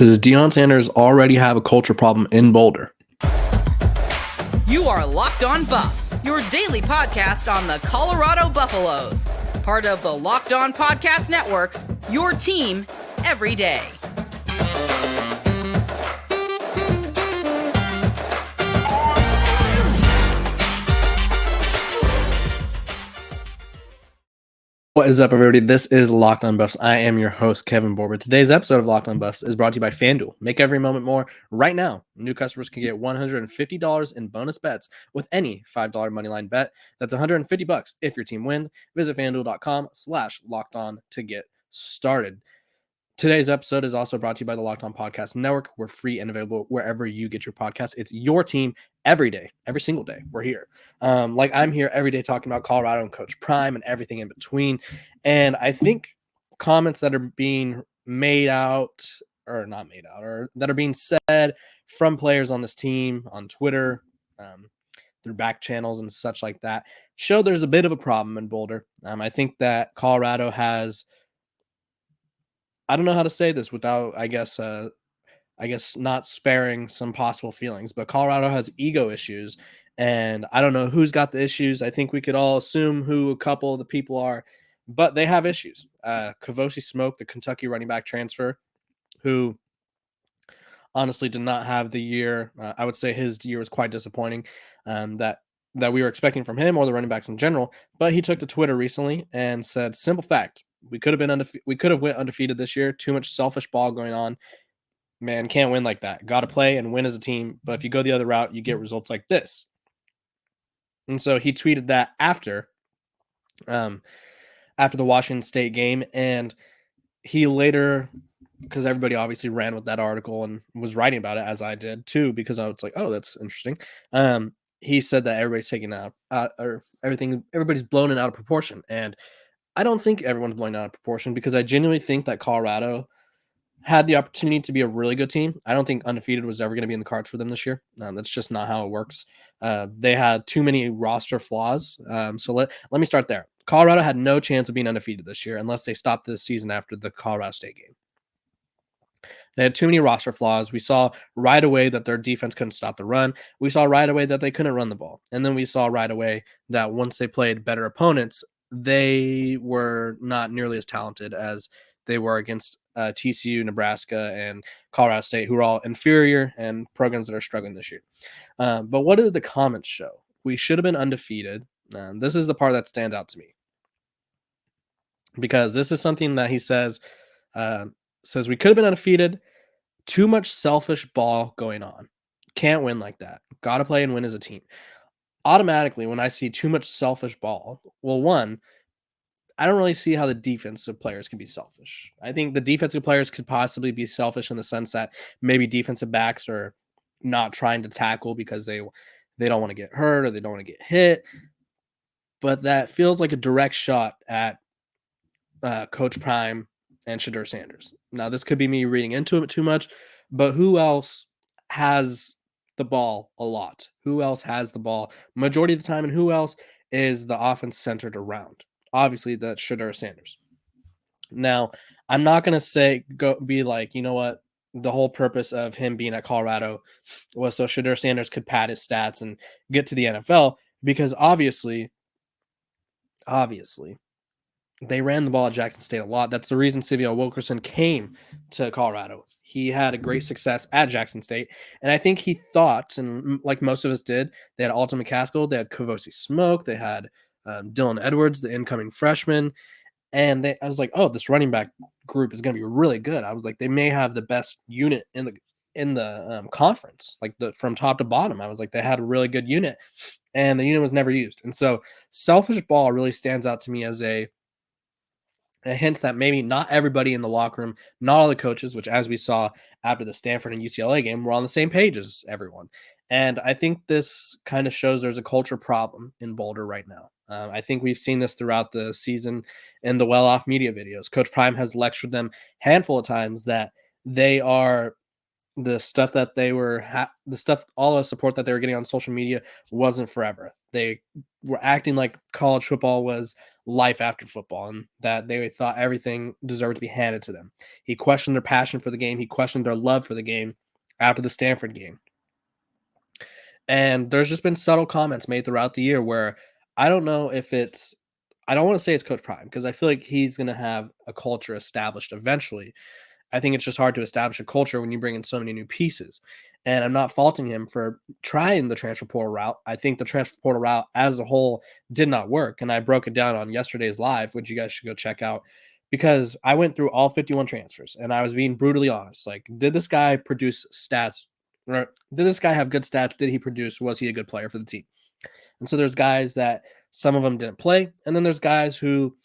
Does Deion Sanders already have a culture problem in Boulder? You are Locked On Buffs, your daily podcast on the Colorado Buffaloes. Part of the Locked On Podcast Network, your team every day. What is up, everybody? This is Locked On Buffs. I am your host, Kevin Borber. Today's episode of Locked On Buffs is brought to you by FanDuel. Make every moment more. Right now, new customers can get $150 in bonus bets with any $5 moneyline bet. That's $150 if your team wins. Visit FanDuel.com/LockedOn to get started. Today's episode is also brought to you by the Locked On Podcast Network. We're free and available wherever you get your podcasts. It's your team every day, every single day. We're here. Like I'm here every day talking about Colorado and Coach Prime and everything in between. And I think comments that are being made out or not made out or that are being said from players on this team on Twitter, through back channels and such like that show there's a bit of a problem in Boulder. I think that Colorado has, I don't know how to say this without, I guess not sparing some possible feelings, but Colorado has ego issues, and I don't know who's got the issues. I think we could all assume who a couple of the people are, but they have issues. Kavosi Smoke, the Kentucky running back transfer, who honestly did not have the year. I would say his year was quite disappointing, that we were expecting from him or the running backs in general. But he took to Twitter recently and said, "Simple fact: we could have been we could have went undefeated this year. Too much selfish ball going on. Man, can't win like that. Got to play and win as a team. But if you go the other route, you get results like this." And so he tweeted that after the Washington State game, and he later, because everybody obviously ran with that article and was writing about it, as I did too, because I was like, "Oh, that's interesting." He said that everybody's taking out or everybody's blown it out of proportion, and I don't think everyone's blown out of proportion, because I genuinely think that Colorado had the opportunity to be a really good team. I don't think undefeated was ever going to be in the cards for them this year. That's just not how it works. They had too many roster flaws. So let me start there. Colorado had no chance of being undefeated this year unless they stopped the season after the Colorado State game. They had too many roster flaws. We saw right away that their defense couldn't stop the run. We saw right away that they couldn't run the ball. And then we saw right away that once they played better opponents, they were not nearly as talented as they were against TCU, Nebraska, and Colorado State, who are all inferior and programs that are struggling this year. But what did the comments show? We should have been undefeated. This is the part that stands out to me, because this is something that he says we could have been undefeated. Too much selfish ball going on. Can't win like that. Got to play and win as a team. Automatically, when I see too much selfish ball, well, one, I don't really see how the defensive players can be selfish. I think the defensive players could possibly be selfish in the sense that maybe defensive backs are not trying to tackle because they don't want to get hurt or they don't want to get hit. But that feels like a direct shot at Coach Prime and Shedeur Sanders. Now, this could be me reading into it too much, but who else has the ball a lot? Who else has the ball majority of the time, and who else is the offense centered around? Obviously, that's Shedeur Sanders. Now, I'm not going to be like, you know what, the whole purpose of him being at Colorado was so Shedeur Sanders could pad his stats and get to the NFL, because obviously, they ran the ball at Jackson State a lot. That's the reason Sivio Wilkerson came to Colorado. He had a great success at Jackson State. And I think he thought, and like most of us did, they had Alton McCaskill, they had Kavosi Smoke, they had Dylan Edwards, the incoming freshman. And I was like, oh, this running back group is going to be really good. I was like, they may have the best unit in the conference, like from top to bottom. I was like, they had a really good unit, and the unit was never used. And so selfish ball really stands out to me as a hint that maybe not everybody in the locker room, not all the coaches, which as we saw after the Stanford and UCLA game, were on the same page as everyone. And I think this kind of shows there's a culture problem in Boulder right now. I think we've seen this throughout the season in the well-off media videos. Coach Prime has lectured them a handful of times that they are the stuff that they were, all the support that they were getting on social media wasn't forever. They were acting like college football was life after football and that they thought everything deserved to be handed to them. He questioned their passion for the game. He questioned their love for the game after the Stanford game. And there's just been subtle comments made throughout the year where I don't know if it's, I don't want to say it's Coach Prime because I feel like he's going to have a culture established eventually. I think it's just hard to establish a culture when you bring in so many new pieces. And I'm not faulting him for trying the transfer portal route. I think the transfer portal route as a whole did not work. And I broke it down on yesterday's live, which you guys should go check out because I went through all 51 transfers and I was being brutally honest. Like, did this guy produce stats? Or did this guy have good stats? Did he produce? Was he a good player for the team? And so there's guys that some of them didn't play. And then there's guys who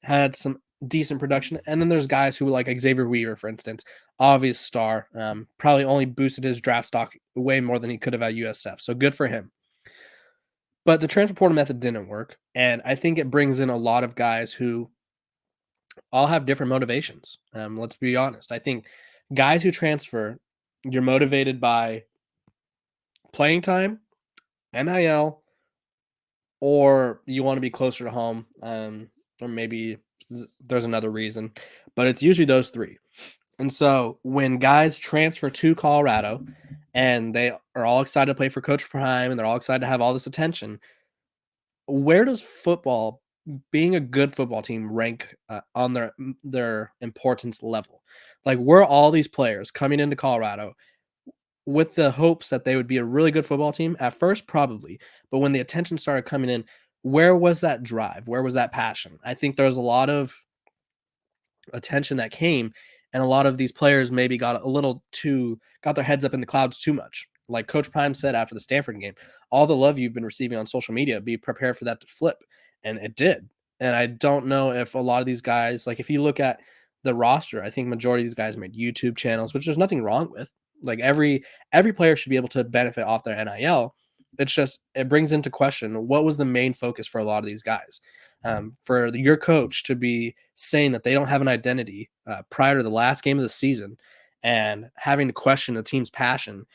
had some decent production. And then there's guys who like Xavier Weaver, for instance, obvious star, probably only boosted his draft stock way more than he could have at USF. So good for him. But the transfer portal method didn't work. And I think it brings in a lot of guys who all have different motivations. Let's be honest. I think guys who transfer, you're motivated by playing time, NIL, or you want to be closer to home, or maybe there's another reason, but it's usually those three. And so when guys transfer to Colorado and they are all excited to play for Coach Prime and they're all excited to have all this attention, where does football, being a good football team, rank on their importance level? Like, were all these players coming into Colorado with the hopes that they would be a really good football team? At first, probably. But when the attention started coming in, where was that drive? Where was that passion? I think there was a lot of attention that came, and a lot of these players maybe got their heads up in the clouds too much. Like Coach Prime said after the Stanford game, all the love you've been receiving on social media, be prepared for that to flip. And it did. And I don't know if a lot of these guys, like if you look at the roster, I think majority of these guys made YouTube channels, which there's nothing wrong with. Like every player should be able to benefit off their NIL. It's just, it brings into question what was the main focus for a lot of these guys. For your coach to be saying that they don't have an identity prior to the last game of the season and having to question the team's passion,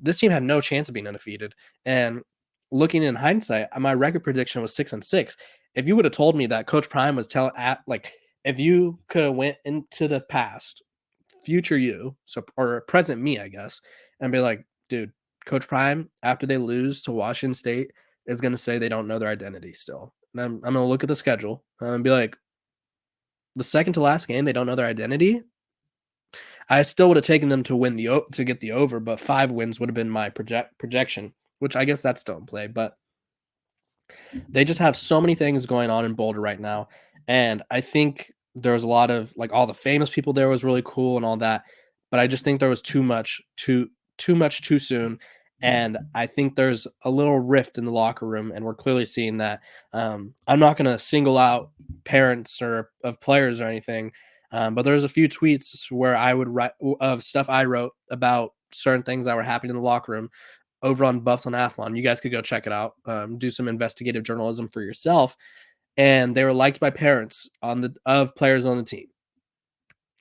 this team had no chance of being undefeated. And looking in hindsight, my record prediction was 6-6. If you would have told me that Coach Prime was if you could have went into the past, future you, or present me, I guess, and be like, dude, Coach Prime, after they lose to Washington State, is going to say they don't know their identity still. And I'm going to look at the schedule and be like, the second to last game, they don't know their identity. I still would have taken them to get the over, but 5 wins would have been my projection, which I guess that's still in play. But they just have so many things going on in Boulder right now. And I think there was a lot of, like, all the famous people there was really cool and all that. But I just think there was too much too soon. And I think there's a little rift in the locker room, and we're clearly seeing that. I'm not going to single out parents or of players or anything, but there's a few tweets where I would write of stuff I wrote about certain things that were happening in the locker room over on Buffs on Athlon. You guys could go check it out, do some investigative journalism for yourself. And they were liked by parents of players on the team.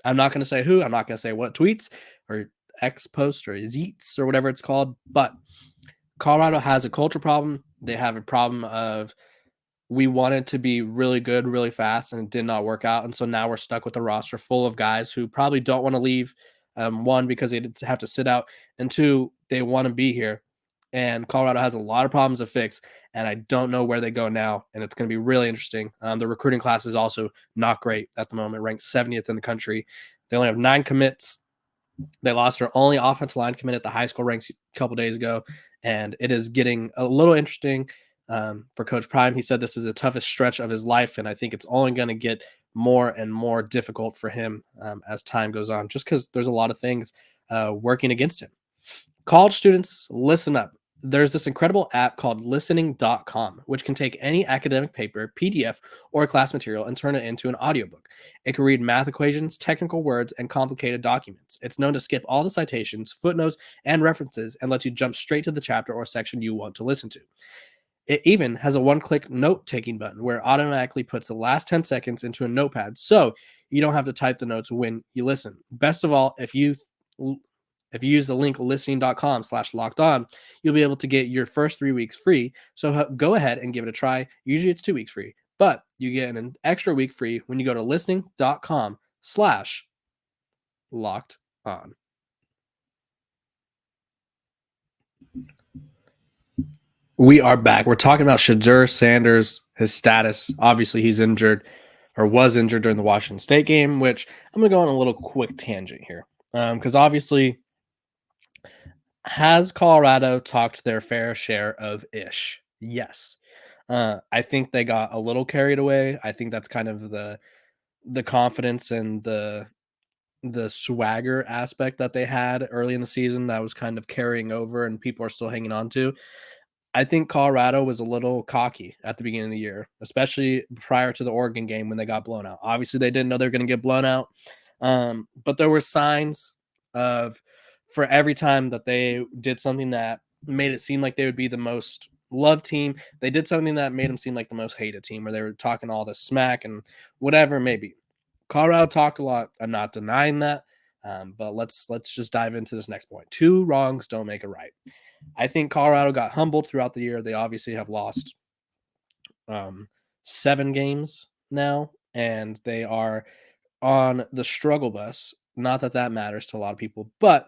I'm not going to say who, I'm not going to say what tweets or X post or Zeets or whatever it's called, but Colorado has a culture problem. They have a problem of, we wanted to be really good really fast and it did not work out. And so now we're stuck with a roster full of guys who probably don't want to leave. One, because they have to sit out, and two, they want to be here. And Colorado has a lot of problems to fix, and I don't know where they go now. And it's going to be really interesting. The recruiting class is also not great at the moment, ranked 70th in the country. They only have 9 commits. They lost their only offensive line commit at the high school ranks a couple days ago, and it is getting a little interesting for Coach Prime. He said this is the toughest stretch of his life, and I think it's only going to get more and more difficult for him as time goes on, just because there's a lot of things working against him. College students, listen up. There's this incredible app called Listening.com, which can take any academic paper, PDF, or class material and turn it into an audiobook. It can read math equations, technical words, and complicated documents. It's known to skip all the citations, footnotes, and references and lets you jump straight to the chapter or section you want to listen to. It even has a one-click note-taking button where it automatically puts the last 10 seconds into a notepad, so you don't have to type the notes when you listen. Best of all, if you If you use the link listening.com/lockedon, you'll be able to get your first 3 weeks free. So go ahead and give it a try. Usually it's 2 weeks free, but you get an extra week free when you go to listening.com/lockedon. We are back. We're talking about Shedeur Sanders, his status. Obviously, he's injured or was injured during the Washington State game, which I'm going to go on a little quick tangent here. Because obviously, has Colorado talked their fair share of ish? Yes. I think they got a little carried away. I think that's kind of the confidence and the swagger aspect that they had early in the season that was kind of carrying over and people are still hanging on to. I think Colorado was a little cocky at the beginning of the year, especially prior to the Oregon game when they got blown out. Obviously, they didn't know they were going to get blown out, but there were signs of for every time that they did something that made it seem like they would be the most loved team, they did something that made them seem like the most hated team, where they were talking all this smack and whatever maybe. Colorado talked a lot. I'm not denying that, but let's just dive into this next point. 2 wrongs don't make a right. I think Colorado got humbled throughout the year. They obviously have lost 7 games now, and they are on the struggle bus. Not that that matters to a lot of people, but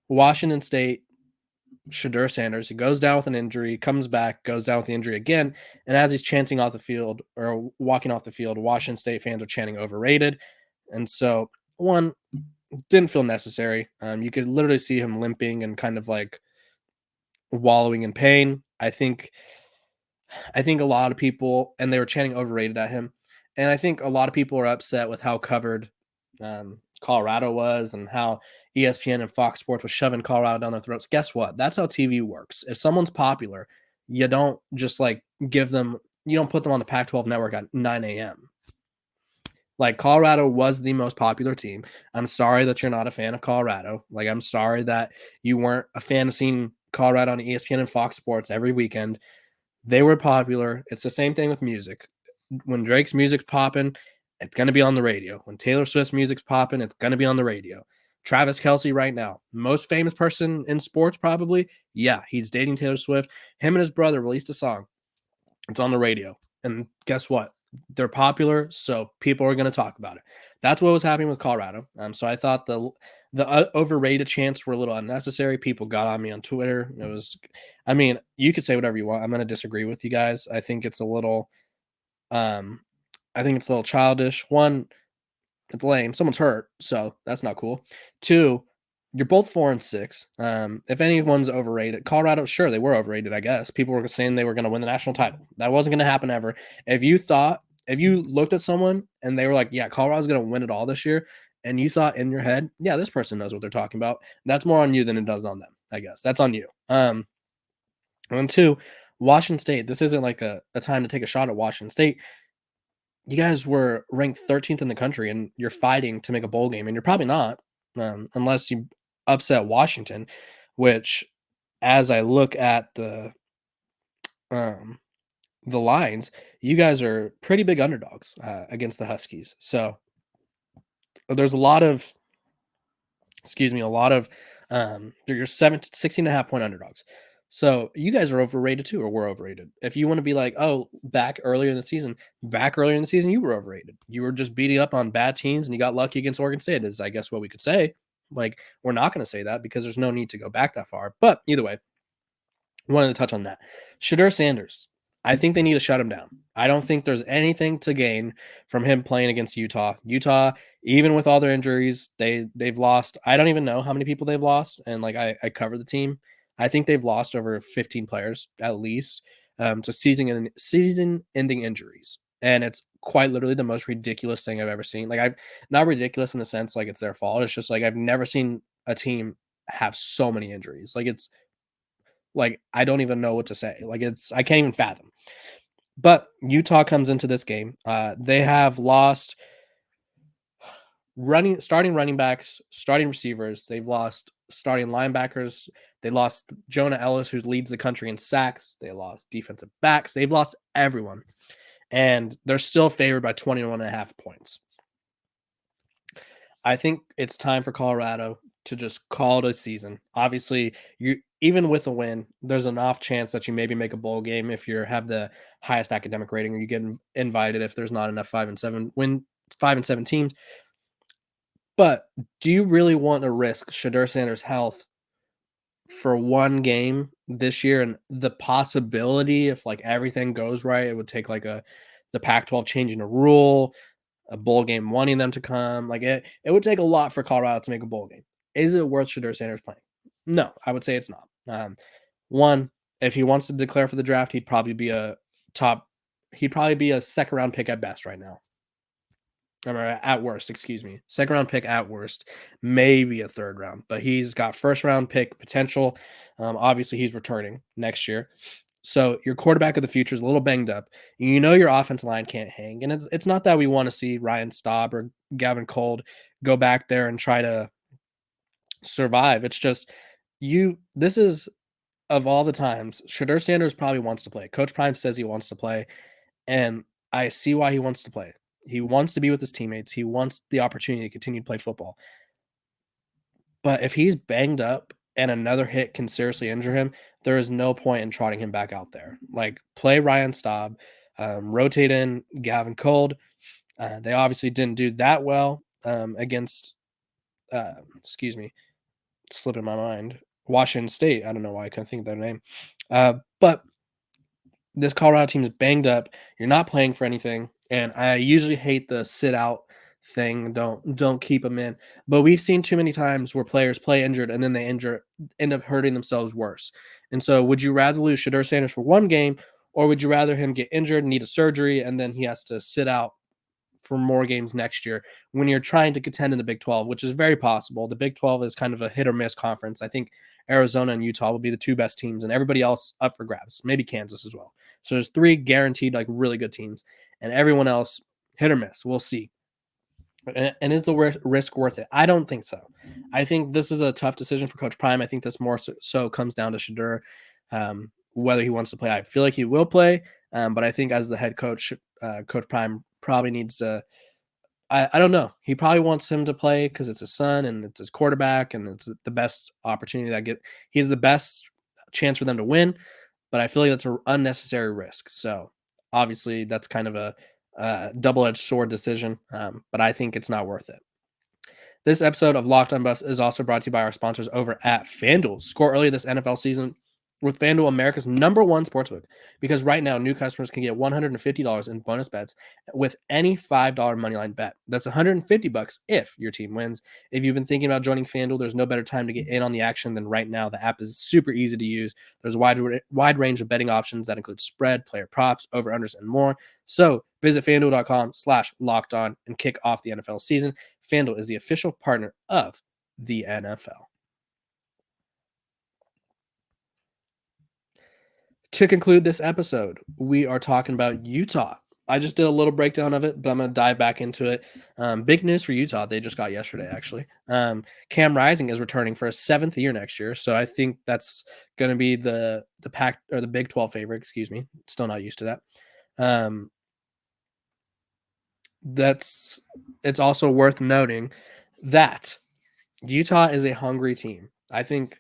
Washington State, Shedeur Sanders, he goes down with an injury, comes back, goes down with the injury again, and as he's chanting off the field or walking off the field, Washington State fans are chanting overrated. And so, one, didn't feel necessary. You could literally see him limping and kind of like wallowing in pain. I think a lot of people, and they were chanting overrated at him, and I think a lot of people are upset with how covered Colorado was and how ESPN and Fox Sports was shoving Colorado down their throats. Guess what? That's how TV works. If someone's popular, you don't just like you don't put them on the Pac-12 network at 9 a.m. Like, Colorado was the most popular team. I'm sorry that you're not a fan of Colorado. Like, I'm sorry that you weren't a fan of seeing Colorado on ESPN and Fox Sports every weekend. They were popular. It's the same thing with music. When Drake's music's popping, it's going to be on the radio. When Taylor Swift's music's popping, it's going to be on the radio. Travis Kelce right now, most famous person in sports probably. Yeah, he's dating Taylor Swift. Him and his brother released a song. It's on the radio. And guess what? They're popular, so people are going to talk about it. That's what was happening with Colorado. So I thought the overrated chants were a little unnecessary. People got on me on Twitter. It was, I mean, you could say whatever you want. I'm going to disagree with you guys. I think it's a little, childish. One, it's lame. Someone's hurt, so that's not cool. 2, you're both 4-6. If anyone's overrated, Colorado, sure, they were overrated, I guess. People were saying they were going to win the national title. That wasn't going to happen ever. If you looked at someone and they were like, yeah, Colorado's going to win it all this year, and you thought in your head, yeah, this person knows what they're talking about, that's more on you than it does on them, I guess. That's on you. And 2, Washington State, this isn't like a time to take a shot at Washington State. You guys were ranked 13th in the country, and you're fighting to make a bowl game, and you're probably not, unless you upset Washington, which, as I look at the lines, you guys are pretty big underdogs against the Huskies. So there's a lot of you're 16.5 point underdogs. So you guys are overrated too, or we're overrated. If you want to be like, oh, back earlier in the season, you were overrated. You were just beating up on bad teams and you got lucky against Oregon State, is I guess what we could say. Like, we're not going to say that because there's no need to go back that far. But either way, I wanted to touch on that. Shedeur Sanders, I think they need to shut him down. I don't think there's anything to gain from him playing against Utah. Utah, even with all their injuries, they've lost. I don't even know how many people they've lost. And like I cover the team. I think they've lost over 15 players at least to season-ending injuries. And it's quite literally the most ridiculous thing I've ever seen. Like, I've not ridiculous in the sense like it's their fault. It's just like I've never seen a team have so many injuries. Like, it's like I don't even know what to say. Like, I can't even fathom. But Utah comes into this game. They have lost starting running backs, starting receivers. They've lost starting linebackers. They lost Jonah Ellis, who leads the country in sacks. They lost defensive backs. They've lost everyone. And they're still favored by 21.5 points. I think it's time for Colorado to just call it a season. Obviously, you even with a win, there's an off chance that you maybe make a bowl game if you have the highest academic rating, or you get invited if there's not enough 5 and 7 teams. But do you really want to risk Shedeur Sanders' health for one game this year, and the possibility if like everything goes right, it would take like the Pac-12 changing a rule, a bowl game wanting them to come. Like it would take a lot for Colorado to make a bowl game. Is it worth Shedeur Sanders playing? No, I would say it's not. One, if he wants to declare for the draft, he'd probably be a second round pick at best right now. Or at worst, excuse me. Second round pick at worst, maybe a third round, but he's got first round pick potential. Obviously, he's returning next year. So your quarterback of the future is a little banged up. You know your offensive line can't hang, and it's not that we want to see Ryan Staub or Gavin Cold go back there and try to survive. It's just you. This is of all the times. Shedeur Sanders probably wants to play. Coach Prime says he wants to play, and I see why he wants to play. He wants to be with his teammates. He wants the opportunity to continue to play football. But if he's banged up and another hit can seriously injure him, there is no point in trotting him back out there. Like, play Ryan Staub, rotate in Gavin Cold. They obviously didn't do that well against, excuse me, slipping my mind, Washington State. I don't know why I couldn't think of their name. But this Colorado team is banged up. You're not playing for anything. And I usually hate the sit out thing. Don't keep them in. But we've seen too many times where players play injured and then they end up hurting themselves worse. And so would you rather lose Shedeur Sanders for one game, or would you rather him get injured, need a surgery, and then he has to sit out for more games next year when you're trying to contend in the Big 12, which is very possible. The Big 12 is kind of a hit or miss conference. I think Arizona and Utah will be the two best teams, and everybody else up for grabs, maybe Kansas as well. So there's three guaranteed, like, really good teams, and everyone else hit or miss. We'll see. And is the risk worth it? I don't think so. I think this is a tough decision for Coach Prime. I think this more so comes down to Shedeur, whether he wants to play. I feel like he will play, but I think as the head coach, Coach Prime probably needs to. I don't know. He probably wants him to play because it's his son and it's his quarterback and it's the best opportunity he has the best chance for them to win. But I feel like that's an unnecessary risk. So obviously that's kind of a double-edged sword decision, but I think it's not worth it. This episode of Locked On Buffs is also brought to you by our sponsors over at FanDuel. Score early this NFL season with FanDuel, America's #1 sportsbook, because right now new customers can get $150 in bonus bets with any $5 moneyline bet. That's $150 if your team wins. If you've been thinking about joining FanDuel, there's no better time to get in on the action than right now. The app is super easy to use. There's a wide range of betting options that include spread, player props, over-unders, and more. So visit FanDuel.com/lockedon and kick off the NFL season. FanDuel is the official partner of the NFL. To conclude this episode, we are talking about Utah. I just did a little breakdown of it, but I'm going to dive back into it. Big news for Utah. They just got yesterday, actually. Cam Rising is returning for a 7th year next year. So I think that's going to be the Pac or the Big 12 favorite. Excuse me. Still not used to that. It's also worth noting that Utah is a hungry team. I think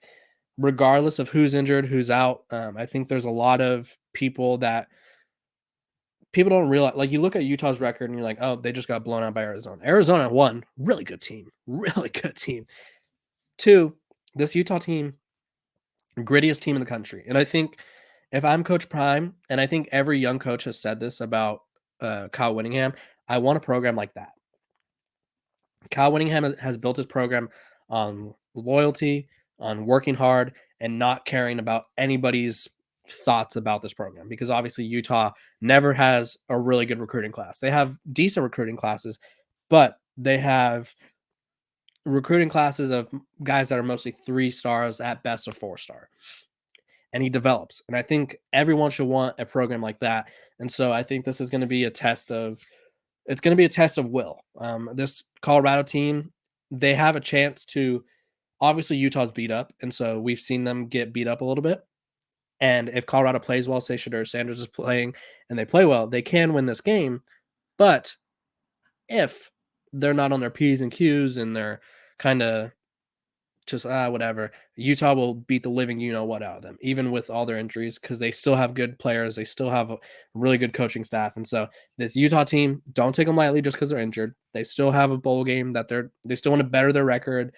regardless of who's injured, who's out, I think there's a lot of people that people don't realize. Like, you look at Utah's record and you're like, oh, they just got blown out by Arizona. Arizona, 1, really good team. Really good team. 2, this Utah team, grittiest team in the country. And I think if I'm Coach Prime, and I think every young coach has said this about Kyle Whittingham, I want a program like that. Kyle Whittingham has built his program on loyalty, on working hard, and not caring about anybody's thoughts about this program, because obviously Utah never has a really good recruiting class. They have decent recruiting classes, but they have recruiting classes of guys that are mostly 3 stars at best, a 4-star. And he develops. And I think everyone should want a program like that. And so I think this is going to be a test of will. This Colorado team, they have a chance to. Obviously, Utah's beat up, and so we've seen them get beat up a little bit. And if Colorado plays well, say Shedeur Sanders is playing, and they play well, they can win this game. But if they're not on their P's and Q's and they're kind of just whatever. Utah will beat the living what out of them, even with all their injuries, because they still have good players. They still have a really good coaching staff. And so this Utah team, don't take them lightly just because they're injured. They still have a bowl game that they still want to better their record.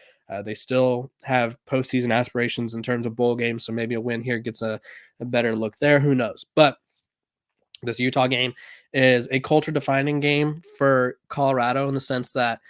They still have postseason aspirations in terms of bowl games. So maybe a win here gets a better look there. Who knows? But this Utah game is a culture defining game for Colorado in the sense that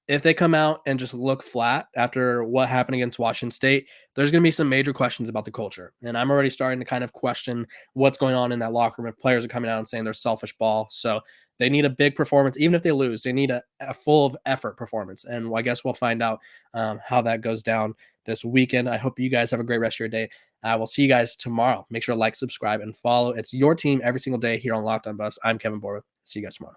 if they come out and just look flat after what happened against Washington State, there's going to be some major questions about the culture. And I'm already starting to kind of question what's going on in that locker room. If players are coming out and saying they're selfish ball. So they need a big performance. Even if they lose, they need a full of effort performance. And I guess we'll find out how that goes down this weekend. I hope you guys have a great rest of your day. I will see you guys tomorrow. Make sure to like, subscribe, and follow. It's your team every single day here on Locked On Buffs. I'm Kevin Borba. See you guys tomorrow.